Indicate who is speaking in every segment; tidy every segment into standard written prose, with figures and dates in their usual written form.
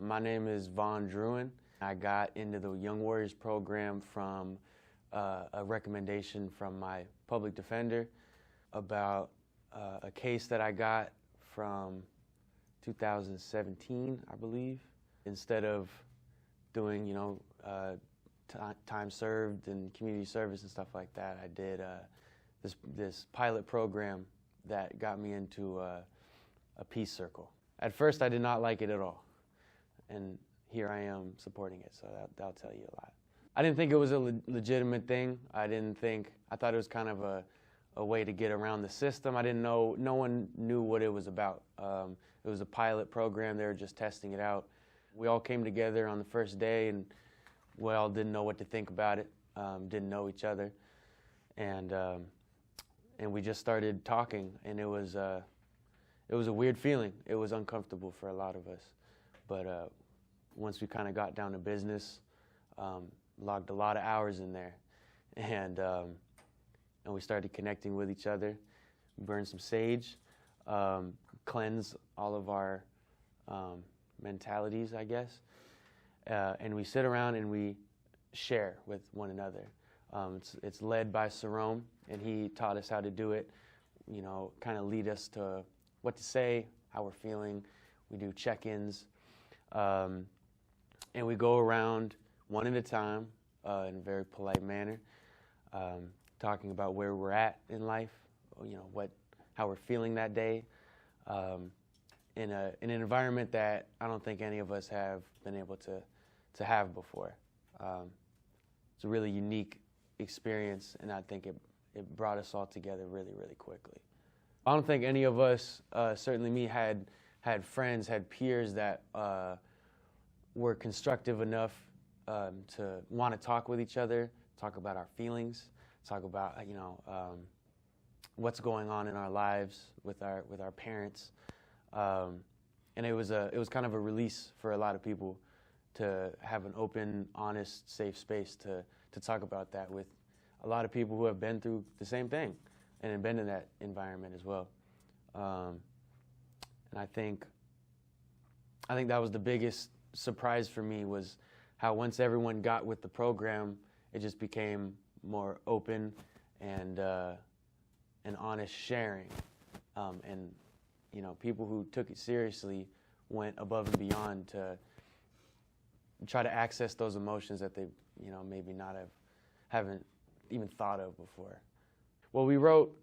Speaker 1: My name is Vaugn. I got into the Young Warriors program from a recommendation from my public defender about a case that I got from 2017, I believe. Instead of doing, time served and community service and stuff like that, I did this pilot program that got me into a peace circle. At first, I did not like it at all, and here I am supporting it, so that'll tell you a lot. I didn't think it was a legitimate thing. I thought it was kind of a way to get around the system. I didn't know, no one knew what it was about. It was a pilot program. They were just testing it out. We all came together on the first day, and we all didn't know what to think about it, didn't know each other, and we just started talking, and it was a weird feeling. It was uncomfortable for a lot of us, but once we kind of got down to business, logged a lot of hours in there, and we started connecting with each other, burned some sage, cleanse all of our mentalities, I guess, and we sit around and we share with one another. It's led by Sarome, and he taught us how to do it, kind of lead us to what to say, how we're feeling. We do check-ins, and we go around one at a time in a very polite manner, talking about where we're at in life, how we're feeling that day, in an environment that I don't think any of us have been able to have before. It's a really unique experience, and I think it brought us all together really, really quickly. I don't think any of us, certainly me, had friends, had peers that were constructive enough to want to talk with each other, talk about our feelings, talk about what's going on in our lives with our parents, and it was kind of a release for a lot of people to have an open, honest, safe space to talk about that with a lot of people who have been through the same thing and have been in that environment as well. And I think that was the biggest surprise for me, was how once everyone got with the program, it just became more open and honest sharing. And people who took it seriously went above and beyond to try to access those emotions that they maybe haven't even thought of before. Well, we wrote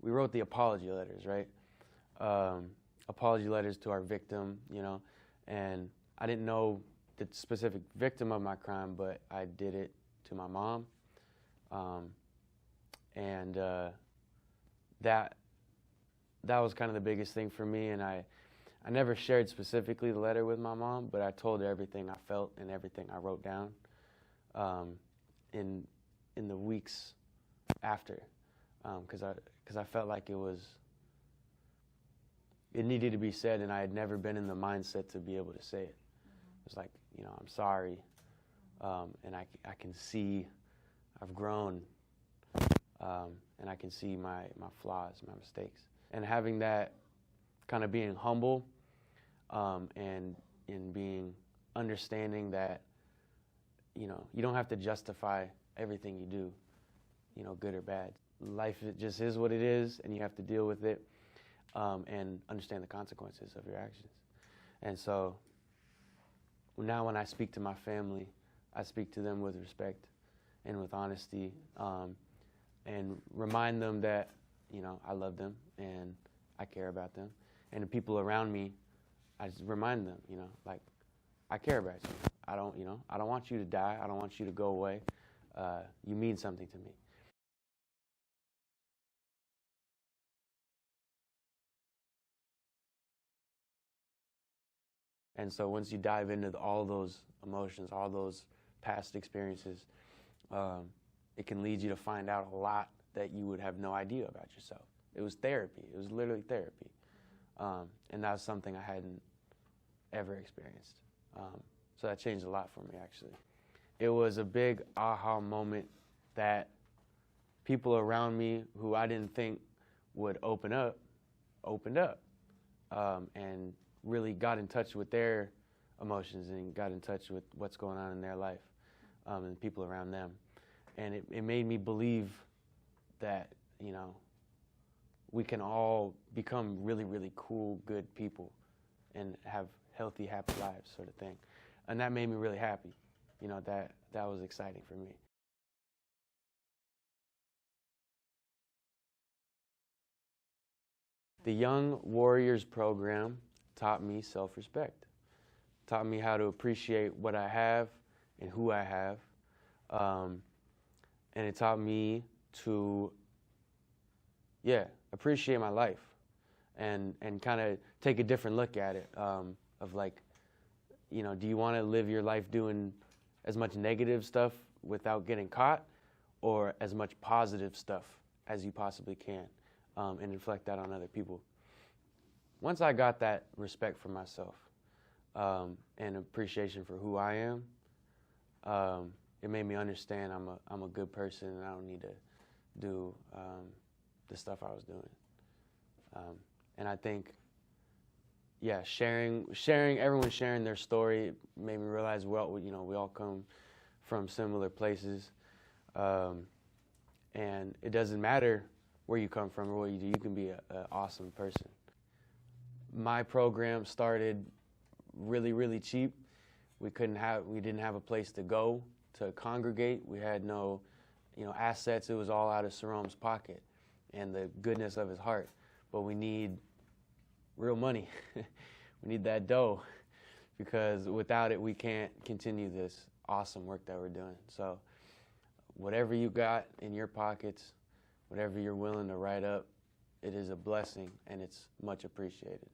Speaker 1: the apology letters, right? Apology letters to our victim, and I didn't know the specific victim of my crime, but I did it to my mom, and that was kind of the biggest thing for me. And I never shared specifically the letter with my mom, but I told her everything I felt and everything I wrote down in the weeks after, because I felt like it needed to be said, and I had never been in the mindset to be able to say it. It's like, I'm sorry, and I can see I've grown, and I can see my flaws, my mistakes. And having that, kind of being humble, and in being understanding that, you don't have to justify everything you do, good or bad. Life, it just is what it is, and you have to deal with it, and understand the consequences of your actions. And so now when I speak to my family, I speak to them with respect and with honesty, and remind them that, I love them and I care about them. And the people around me, I just remind them, like, I care about you. I don't want you to die. I don't want you to go away. You mean something to me. And so once you dive into all those emotions, all those past experiences, it can lead you to find out a lot that you would have no idea about yourself. It was therapy. It was literally therapy. And that was something I hadn't ever experienced. So that changed a lot for me, actually. It was a big aha moment that people around me who I didn't think would opened up, and really got in touch with their emotions and got in touch with what's going on in their life and the people around them. And it made me believe that, you know, we can all become really, really cool, good people and have healthy, happy lives, sort of thing. And that made me really happy. You know, that was exciting for me. The Young Warriors program taught me self-respect, taught me how to appreciate what I have and who I have, and it taught me to, appreciate my life and kind of take a different look at it, of like, you know, do you want to live your life doing as much negative stuff without getting caught, or as much positive stuff as you possibly can, and inflict that on other people? Once I got that respect for myself and appreciation for who I am, it made me understand I'm a good person and I don't need to do the stuff I was doing. And I think, everyone sharing their story made me realize we all come from similar places, and it doesn't matter where you come from or what you do. You can be an awesome person. My program started really, really cheap. We didn't have a place to go to congregate. We had no, assets. It was all out of Sarome's pocket and the goodness of his heart. But we need real money. We need that dough, because without it, we can't continue this awesome work that we're doing. So whatever you got in your pockets, whatever you're willing to write up, it is a blessing and it's much appreciated.